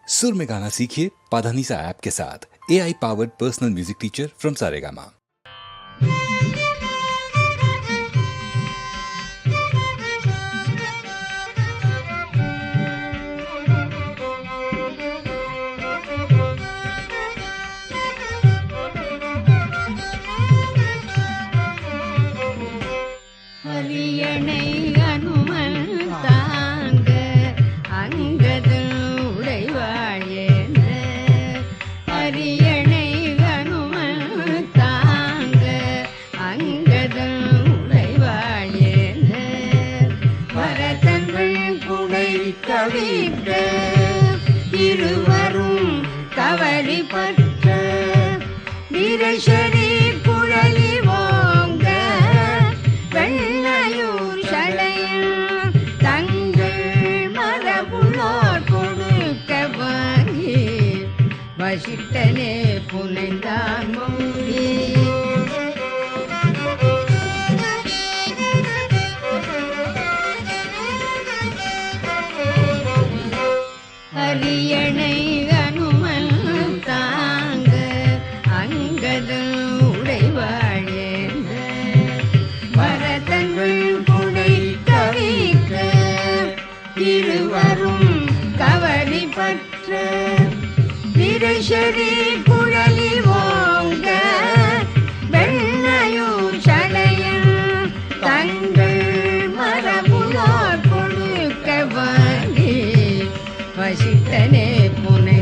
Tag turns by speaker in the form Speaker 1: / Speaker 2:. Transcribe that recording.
Speaker 1: सुर में गाना सीखिए पाधानीसा ऐप के साथ। AI powered personal music teacher from Saregama.
Speaker 2: இருவரும் கவலி பற்ற வீரேஸ்வரி குழலி ஓங்க வெண்ணையூர் சடையில் தங்கள் மரபுளோர் கொடுக்க வாங்கி வசிட்டனே புனைந்தான் மொழி. அரியணை அனுமன் தாங்க அங்கது உடைவாழேந்த வரதங்கள் புடை கவிக்க இருவரும் கவலி பற்ற வீரேஸ்வரி குழலி ஓங்க வெண்ணையூர் சடையில் தங்கள் மரபுளோர் கொடுக்க வாங்கி வசிட்டனே புனை